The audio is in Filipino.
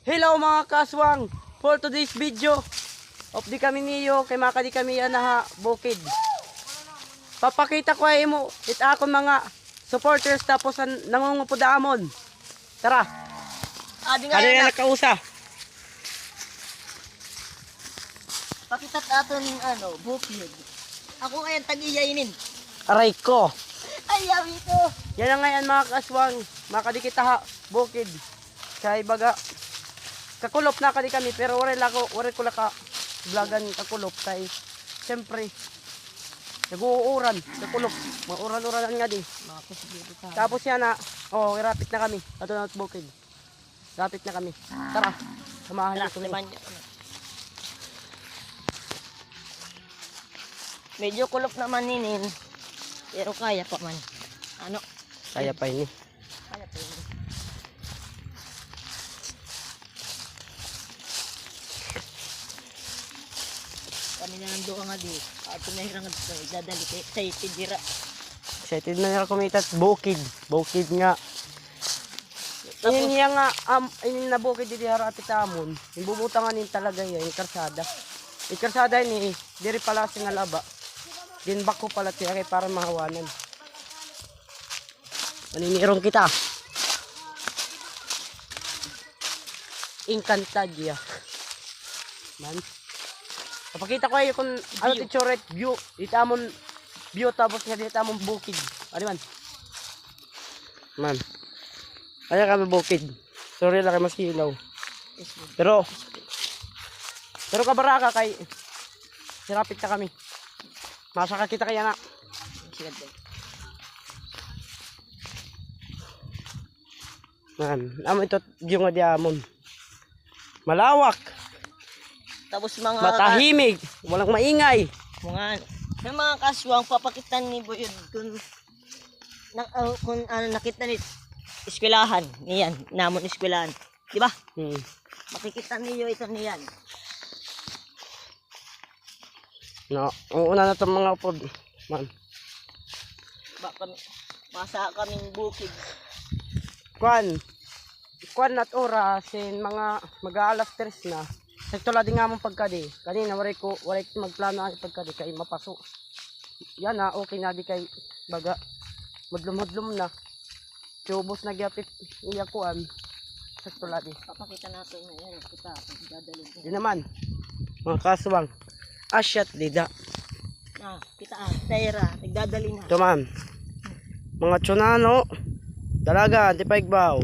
Hello mga kaswang, for today's video of di kami niyo kay makadi kami anaha bukid. Papakita ko ay mo it akon mga supporters tapos nangungupod amon. Tara. Adi nga Ano yan. yan nakausa? Pakitat aton bukid. Ako ngayon tag-iyainin. Aray ko. Ay, yawi ito. Yan ang ngayon mga kaswang, makadikit ha bukid. Kay baga kakulop na kadi kami pero wala ko ka vlogan kakulop kay siyempre nag-uuran kakulop mauran-uranan nga di. Tapos yan na rapit na kami ato na bukid. Rapit na kami. Tara. Samahan niyo kami. Medyo kulop naman ninin. Pero kaya pa man. Ano? Kaya pa ini. Kaya pa yun. Kami na nando nga di. Ato na hirang dadali kay Tidira. Excited na nila kumitat bukid. Bukid nga. Ini niya nga ini na bukid di harapit amon. Ibubutangan nin talaga yan karsada. Karsada ni diri pala sing alaba. Din bako pala tiya kay para mahawanan. Maninirong kita. Encantadia. Man. Papakita ko ay kung ano titsure view. Dito amon view tapos nga dito amon bukid. Ano man? Man. Kaya kami bukid. Sorry lang kay mas ilaw. Pero kabaraka kay sirapit na kami. Masaka kita kaya na. Man, amo ito yung nga diamond. Malawak. Tapos mga Matahimig, walang maingay. mga kaswang papakitan ni Boyod kung nakita ni eskwelahan niyan, namon eskwelahan. Di ba? Makikita niyo ito niyan. No, una na itong mga upod. Man. Masa kaming bukid. Kwan at oras sin mga mag-aalas 3 na. Sakto din nga mong pagkadi. Kanina waray magplano ang pagkadi kay mapaso. Yan na okay na di kay baga madlum na. Tubos na gyapit iya kuan. Sakto din. Papakita natin ngayon kita dadalhin. Di naman. Mga kaswang. Asyat dida. Kita tayra nagdadali na. Ito man. Mga tsunano. Dalaga, antipaigbaw.